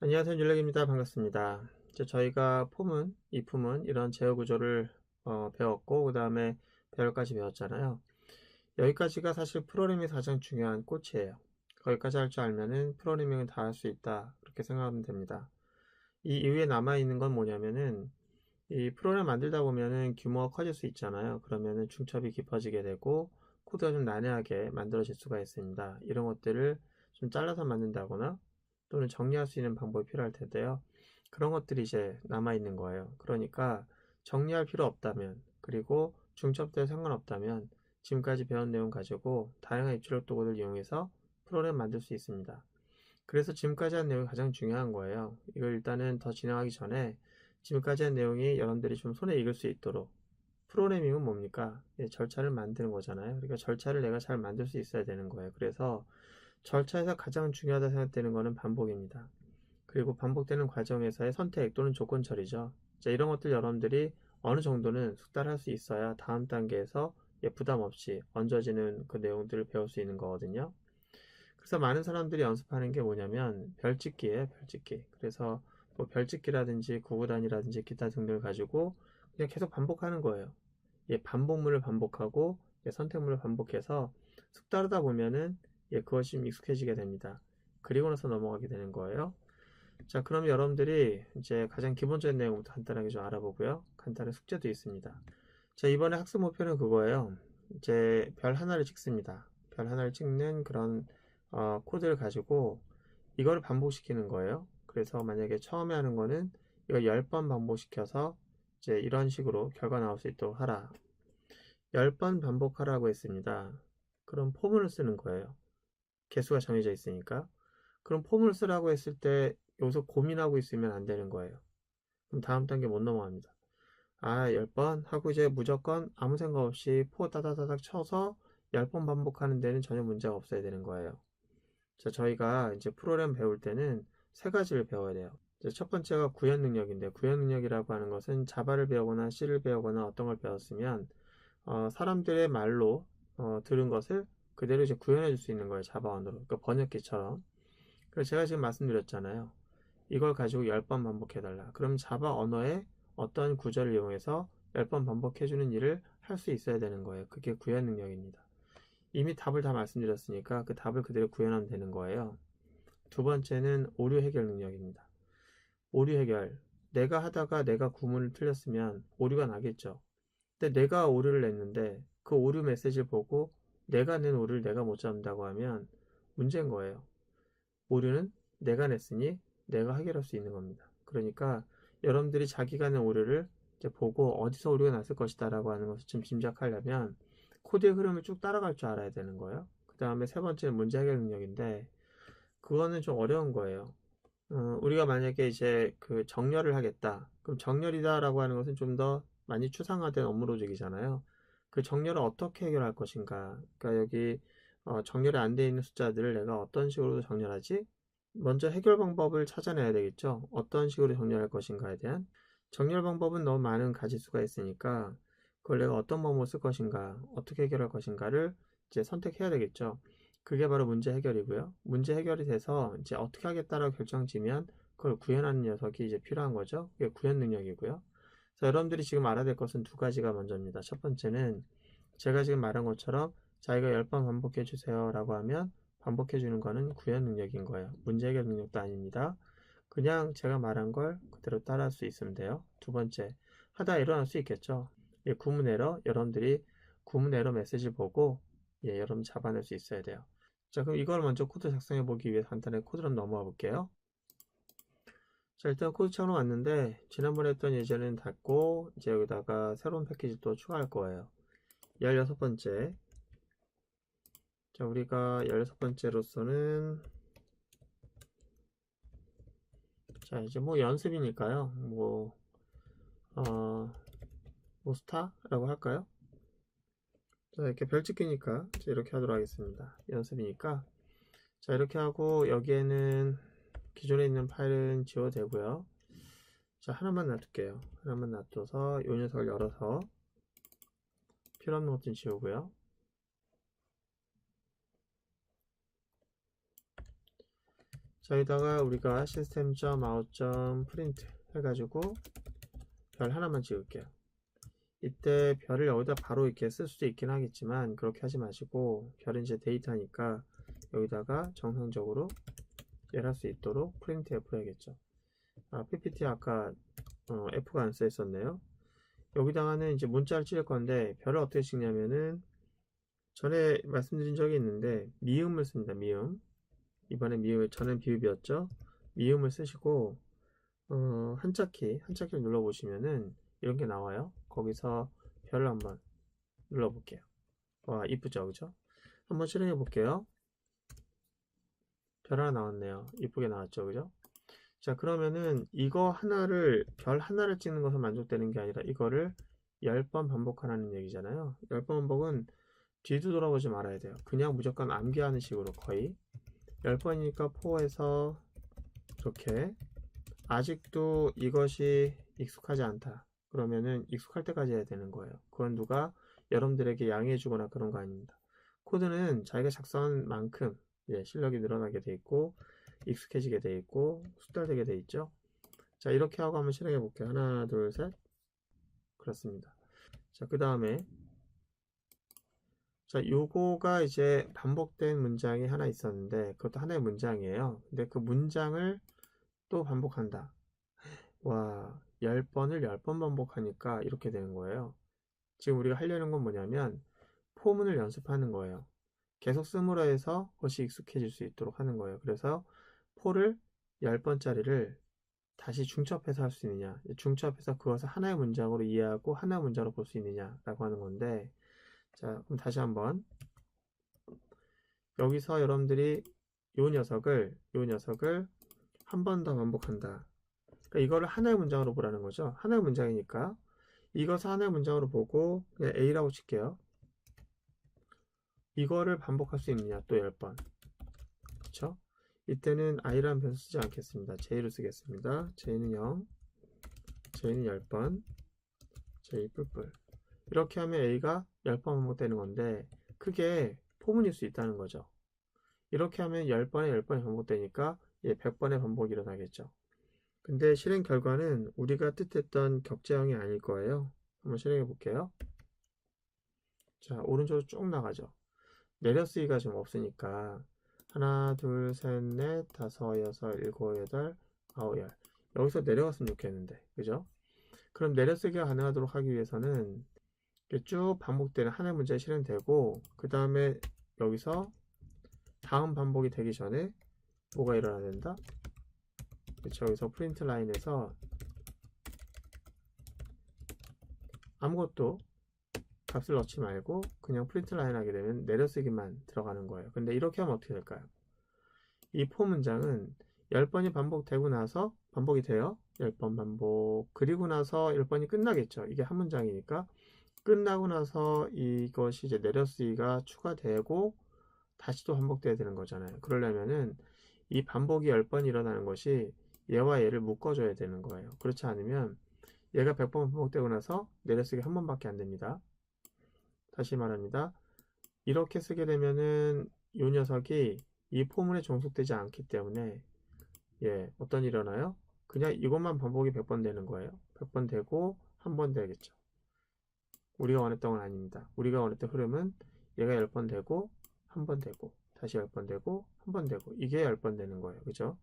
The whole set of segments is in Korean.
안녕하세요. 윤락입니다. 반갑습니다. 이제 저희가 폼은, 이품은 이런 제어 구조를 배웠고, 그 다음에 배열까지 배웠잖아요. 여기까지가 사실 프로그래밍에서 가장 중요한 꽃이에요. 거기까지 할 줄 알면은 프로그래밍은 다 할 수 있다. 그렇게 생각하면 됩니다. 이 이후에 남아있는 건 뭐냐면은, 이 프로그램 만들다 보면은 규모가 커질 수 있잖아요. 그러면은 중첩이 깊어지게 되고, 코드가 좀 난해하게 만들어질 수가 있습니다. 이런 것들을 좀 잘라서 만든다거나, 또는 정리할 수 있는 방법이 필요할 텐데요. 그런 것들이 이제 남아있는 거예요. 그러니까 정리할 필요 없다면, 그리고 중첩될 상관없다면 지금까지 배운 내용 가지고 다양한 입출력 도구를 이용해서 프로그램 만들 수 있습니다. 그래서 지금까지 한 내용이 가장 중요한 거예요. 이걸 일단은 더 진행하기 전에 지금까지 한 내용이 여러분들이 좀 손에 익을 수 있도록, 프로그래밍은 뭡니까? 절차를 만드는 거잖아요. 그러니까 절차를 내가 잘 만들 수 있어야 되는 거예요. 그래서 절차에서 가장 중요하다 생각되는 것은 반복입니다. 그리고 반복되는 과정에서의 선택 또는 조건 처리죠. 자, 이런 것들 여러분들이 어느 정도는 숙달할 수 있어야 다음 단계에서 부담 없이 얹어지는 그 내용들을 배울 수 있는 거거든요. 그래서 많은 사람들이 연습하는 게 뭐냐면 별짓기예요, 별짓기. 그래서 뭐 별짓기라든지 구구단이라든지 기타 등등을 가지고 그냥 계속 반복하는 거예요. 반복문을 반복하고 선택문을 반복해서 숙달하다 보면은 그것이 좀 익숙해지게 됩니다. 그리고 나서 넘어가게 되는 거예요. 자, 그럼 여러분들이 이제 가장 기본적인 내용부터 간단하게 좀 알아보고요. 간단한 숙제도 있습니다. 자, 이번에 학습 목표는 그거예요. 이제 별 하나를 찍습니다. 별 하나를 찍는 그런 코드를 가지고 이거를 반복시키는 거예요. 그래서 만약에 처음에 하는 거는 이거 10번 반복시켜서 이제 이런 식으로 결과 나올 수 있도록 하라. 10번 반복하라고 했습니다. 그럼 포문을 쓰는 거예요. 개수가 정해져 있으니까. 그럼 포문을 쓰라고 했을 때 여기서 고민하고 있으면 안 되는 거예요. 그럼 다음 단계 못 넘어갑니다. 10번 하고 이제 무조건 아무 생각 없이 포 따다다닥 쳐서 10번 반복하는 데는 전혀 문제가 없어야 되는 거예요. 자, 저희가 이제 프로그램 배울 때는 세 가지를 배워야 돼요. 첫 번째가 구현 능력인데, 구현 능력이라고 하는 것은 자바를 배우거나 C를 배우거나 어떤 걸 배웠으면 사람들의 말로 들은 것을 그대로 이제 구현해 줄 수 있는 거예요. 자바 언어로. 그러니까 번역기처럼. 그래서 제가 지금 말씀드렸잖아요. 이걸 가지고 10번 반복해달라. 그럼 자바 언어의 어떤 구절을 이용해서 10번 반복해주는 일을 할 수 있어야 되는 거예요. 그게 구현 능력입니다. 이미 답을 다 말씀드렸으니까 그 답을 그대로 구현하면 되는 거예요. 두 번째는 오류 해결 능력입니다. 오류 해결. 내가 하다가 내가 구문을 틀렸으면 오류가 나겠죠. 근데 내가 오류를 냈는데 그 오류 메시지를 보고 내가 낸 오류를 내가 못 잡는다고 하면 문제인 거예요. 오류는 내가 냈으니 내가 해결할 수 있는 겁니다. 그러니까 여러분들이 자기가 낸 오류를 이제 보고 어디서 오류가 났을 것이다 라고 하는 것을 좀 짐작하려면 코드의 흐름을 쭉 따라갈 줄 알아야 되는 거예요. 그 다음에 세 번째는 문제 해결 능력인데 그거는 좀 어려운 거예요. 우리가 만약에 이제 그 정렬을 하겠다. 그럼 정렬이다라고 하는 것은 좀 더 많이 추상화된 업무 로직이잖아요. 그 정렬을 어떻게 해결할 것인가. 그러니까 여기 정렬이 안 돼 있는 숫자들을 내가 어떤 식으로 정렬하지? 먼저 해결 방법을 찾아내야 되겠죠. 어떤 식으로 정렬할 것인가에 대한 정렬 방법은 너무 많은 가지수가 있으니까 그걸 내가 어떤 방법을 쓸 것인가, 어떻게 해결할 것인가를 이제 선택해야 되겠죠. 그게 바로 문제 해결이고요. 문제 해결이 돼서 이제 어떻게 하겠다라고 결정지면 그걸 구현하는 녀석이 이제 필요한 거죠. 그게 구현 능력이고요. 그래서 여러분들이 지금 알아야 될 것은 두 가지가 먼저입니다. 첫 번째는 제가 지금 말한 것처럼 자기가 10번 반복해 주세요 라고 하면 반복해 주는 거는 구현 능력인 거예요. 문제 해결 능력도 아닙니다. 그냥 제가 말한 걸 그대로 따라할 수 있으면 돼요. 두 번째, 하다 일어날 수 있겠죠. 구문 에러, 여러분들이 구문 에러 메시지 보고 여러분 잡아낼 수 있어야 돼요. 자, 그럼 이걸 먼저 코드 작성해 보기 위해 간단하게 코드로 넘어가 볼게요. 자, 일단 코드 창으로 왔는데 지난번에 했던 예제는 닫고 이제 여기다가 새로운 패키지 또 추가할 거예요. 16번째. 자, 우리가 16번째로서는 자, 이제 뭐 연습이니까요. 어, 뭐 스타라고 할까요? 자, 이렇게 별짓기니까 이렇게 하도록 하겠습니다. 연습이니까. 자, 이렇게 하고 여기에는 기존에 있는 파일은 지워도 되고요. 자, 하나만 놔둘게요. 하나만 놔둬서 이 녀석을 열어서 필요 없는 것좀 지우고요. 자, 여기다가 우리가 system.out.print 해가지고 별 하나만 찍을게요. 이때 별을 여기다 바로 이렇게 쓸 수도 있긴 하겠지만 그렇게 하지 마시고, 별은 이제 데이터니까 여기다가 정상적으로 얘를 할 수 있도록 프린트 F를 해야겠죠. PPT 아까 F가 안 써 있었네요. 여기다가는 이제 문자를 찍을 건데, 별을 어떻게 찍냐면은 전에 말씀드린 적이 있는데 미음을 씁니다. 미음. 이번에 미음, 전엔 비읍이었죠. 미음을 쓰시고 한자키를 눌러보시면은 이런 게 나와요. 거기서 별을 한번 눌러볼게요. 와, 이쁘죠, 그죠? 한번 실행해 볼게요. 별 하나 나왔네요. 이쁘게 나왔죠, 그죠? 자, 그러면은 이거 하나를, 별 하나를 찍는 것은 만족되는 게 아니라 이거를 10번 반복하라는 얘기잖아요. 10번 반복은 뒤도 돌아보지 말아야 돼요. 그냥 무조건 암기하는 식으로 거의 10번이니까 4에서 이렇게. 아직도 이것이 익숙하지 않다 그러면은 익숙할 때까지 해야 되는 거예요. 그건 누가 여러분들에게 양해해 주거나 그런 거 아닙니다. 코드는 자기가 작성한 만큼 실력이 늘어나게 돼 있고 익숙해지게 돼 있고 숙달되게 돼 있죠. 자, 이렇게 하고 한번 실행해 볼게요. 하나, 둘, 셋. 그렇습니다. 자, 그 다음에 자, 요거가 이제 반복된 문장이 하나 있었는데 그것도 하나의 문장이에요. 근데 그 문장을 또 반복한다. 와, 10번을 10번 반복하니까 이렇게 되는 거예요. 지금 우리가 하려는 건 뭐냐면 포문을 연습하는 거예요. 계속 쓰므로 해서 그것이 익숙해질 수 있도록 하는 거예요. 그래서 포를 10번짜리를 다시 중첩해서 할 수 있느냐, 중첩해서 그것을 하나의 문장으로 이해하고 하나의 문장으로 볼 수 있느냐라고 하는 건데, 자, 그럼 다시 한번 여기서 여러분들이 요 녀석을 한 번 더 반복한다. 그러니까 이거를 하나의 문장으로 보라는 거죠. 하나의 문장이니까 이것을 하나의 문장으로 보고 그냥 A라고 칠게요. 이거를 반복할 수 있느냐, 또 10번. 그쵸? 이때는 i라는 변수 쓰지 않겠습니다. j를 쓰겠습니다. j는 0, j는 10번, j 뿔뿔. 이렇게 하면 a가 10번 반복되는 건데 그게 포문일 수 있다는 거죠. 이렇게 하면 10번에 10번이 반복되니까 100번의 반복이 일어나겠죠. 근데 실행 결과는 우리가 뜻했던 격제형이 아닐 거예요. 한번 실행해 볼게요. 자, 오른쪽으로 쭉 나가죠. 내려쓰기가 좀 없으니까 하나, 둘, 셋, 넷, 다섯, 여섯, 일곱, 여덟, 아홉, 열. 여기서 내려갔으면 좋겠는데, 그죠? 그럼 내려쓰기가 가능하도록 하기 위해서는 이렇게 쭉 반복되는 하나의 문제가 실행되고 그 다음에 여기서 다음 반복이 되기 전에 뭐가 일어나야 된다? 그쵸? 여기서 프린트 라인에서 아무것도 값을 넣지 말고 그냥 프린트 라인 하게 되면 내려쓰기만 들어가는 거예요. 근데 이렇게 하면 어떻게 될까요? 이 포 문장은 10번이 반복되고 나서 반복이 돼요. 10번 반복. 그리고 나서 10번이 끝나겠죠. 이게 한 문장이니까. 끝나고 나서 이것이 이제 내려쓰기가 추가되고 다시 또 반복돼야 되는 거잖아요. 그러려면은 이 반복이 10번 일어나는 것이 얘와 얘를 묶어줘야 되는 거예요. 그렇지 않으면 얘가 100번 반복되고 나서 내려쓰기 한 번밖에 안 됩니다. 다시 말합니다. 이렇게 쓰게 되면은 이 녀석이 이 포문에 종속되지 않기 때문에 어떤 일이 일어나요? 그냥 이것만 반복이 100번 되는 거예요. 100번 되고 한 번 되겠죠. 우리가 원했던 건 아닙니다. 우리가 원했던 흐름은 얘가 10번 되고 한 번 되고 다시 10번 되고 한 번 되고 이게 10번 되는 거예요. 그죠?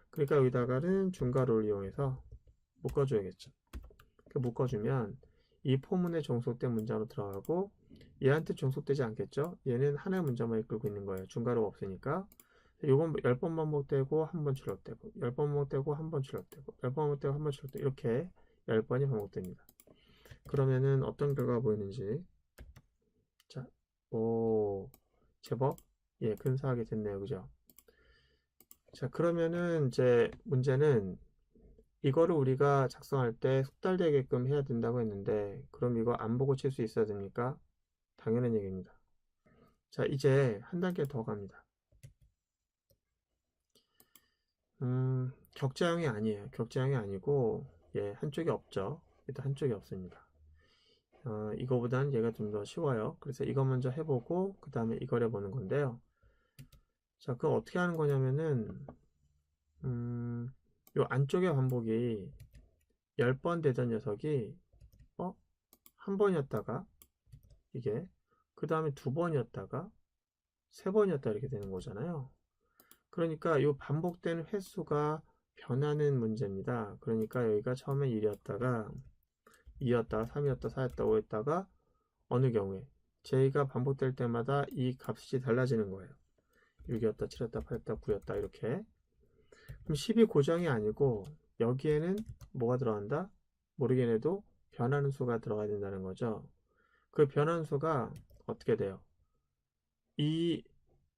그러니까 여기다가는 중괄호를 이용해서 묶어줘야겠죠. 묶어주면 이 포문에 종속된 문장으로 들어가고 얘한테 종속되지 않겠죠? 얘는 하나의 문장만 이끌고 있는 거예요. 중괄호가 없으니까. 요건 10번 반복되고 한 번 출력되고 10번 반복되고 한 번 출력되고 10번 반복되고 한 번 출력되고 이렇게 10번이 반복됩니다. 그러면은 어떤 결과가 보이는지, 자, 오, 제법 근사하게 됐네요. 그죠? 자, 그러면은 이제 문제는 이거를 우리가 작성할 때 숙달되게끔 해야 된다고 했는데 그럼 이거 안 보고 칠 수 있어야 됩니까? 당연한 얘기입니다. 자, 이제 한 단계 더 갑니다. 격자형이 아니에요. 격자형이 아니고 한쪽이 없죠. 일단 한쪽이 없습니다. 이거보다는 얘가 좀 더 쉬워요. 그래서 이거 먼저 해보고 그 다음에 이걸 해보는 건데요. 자, 그거 어떻게 하는 거냐면은 요 안쪽의 반복이 10번 되던 녀석이 한 번이었다가 이게 그 다음에 두 번이었다가 세 번이었다 이렇게 되는 거잖아요. 그러니까 이 반복되는 횟수가 변하는 문제입니다. 그러니까 여기가 처음에 1이었다가 2였다가 3이었다 4였다 5였다가 어느 경우에 j가 반복될 때마다 이 값이 달라지는 거예요. 6이었다 7이었다 8이었다 9였다 이렇게. 그럼 10이 고정이 아니고 여기에는 뭐가 들어간다? 모르겠네도 변하는 수가 들어가야 된다는 거죠. 그 변하는 수가 어떻게 돼요? 이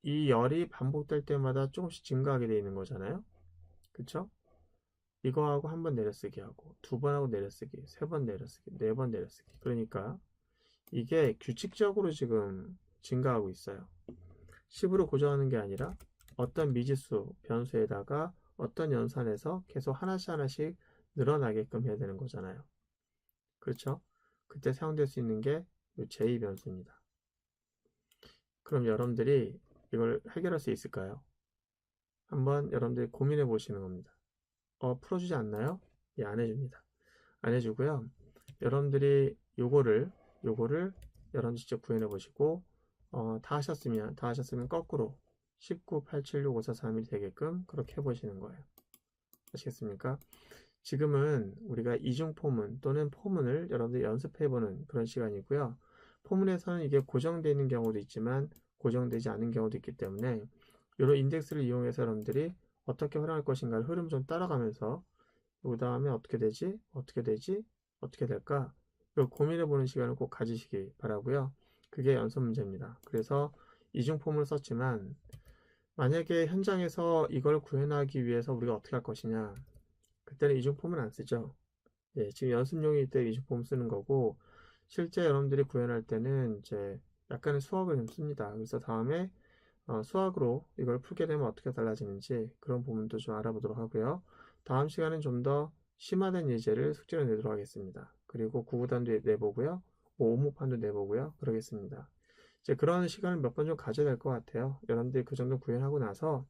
열이 반복될 때마다 조금씩 증가하게 되어 있는 거잖아요. 그쵸? 이거하고 한 번 내려쓰기 하고 두 번 하고 내려쓰기, 세 번 내려쓰기, 네 번 내려쓰기. 그러니까 이게 규칙적으로 지금 증가하고 있어요. 10으로 고정하는 게 아니라 어떤 미지수, 변수에다가 어떤 연산에서 계속 하나씩 하나씩 늘어나게끔 해야 되는 거잖아요. 그렇죠? 그때 사용될 수 있는 게 j 변수입니다. 그럼 여러분들이 이걸 해결할 수 있을까요? 한번 여러분들이 고민해 보시는 겁니다. 풀어주지 않나요? 예, 안 해줍니다. 안 해주고요. 여러분들이 요거를 여러분 직접 구현해 보시고 다 하셨으면 거꾸로 19, 8, 7, 6, 5, 4, 3, 1 되게끔 그렇게 해보시는 거예요. 아시겠습니까? 지금은 우리가 이중포문 또는 포문을 여러분들이 연습해보는 그런 시간이고요. 포문에서는 이게 고정되어 있는 경우도 있지만 고정되지 않은 경우도 있기 때문에 이런 인덱스를 이용해서 여러분들이 어떻게 활용할 것인가를 흐름 좀 따라가면서 그 다음에 어떻게 되지? 어떻게 되지? 어떻게 될까? 이걸 고민해보는 시간을 꼭 가지시기 바라고요. 그게 연습 문제입니다. 그래서 이중포문을 썼지만 만약에 현장에서 이걸 구현하기 위해서 우리가 어떻게 할 것이냐? 그때는 이중폼은 안 쓰죠. 예, 지금 연습용일 때 이중폼 쓰는 거고 실제 여러분들이 구현할 때는 이제 약간의 수학을 좀 씁니다. 그래서 다음에 수학으로 이걸 풀게 되면 어떻게 달라지는지 그런 부분도 좀 알아보도록 하고요. 다음 시간은 좀 더 심화된 예제를 숙제로 내도록 하겠습니다. 그리고 구구단도 내보고요. 오목판도 내보고요. 그러겠습니다. 이제 그런 시간을 몇 번 좀 가져야 될 것 같아요. 여러분들이 그 정도 구현하고 나서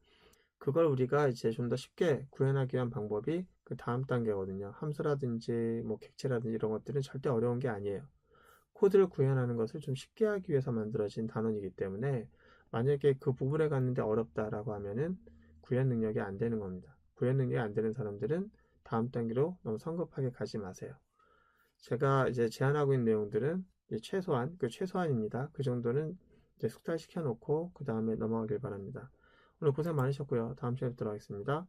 그걸 우리가 이제 좀 더 쉽게 구현하기 위한 방법이 그 다음 단계거든요. 함수라든지 뭐 객체라든지 이런 것들은 절대 어려운 게 아니에요. 코드를 구현하는 것을 좀 쉽게 하기 위해서 만들어진 단원이기 때문에 만약에 그 부분에 갔는데 어렵다라고 하면은 구현 능력이 안 되는 겁니다. 구현 능력이 안 되는 사람들은 다음 단계로 너무 성급하게 가지 마세요. 제가 이제 제안하고 있는 내용들은 최소한입니다. 그 정도는 이제 숙달시켜 놓고 그 다음에 넘어가길 바랍니다. 오늘 고생 많으셨고요. 다음 시간에 뵙도록 하겠습니다.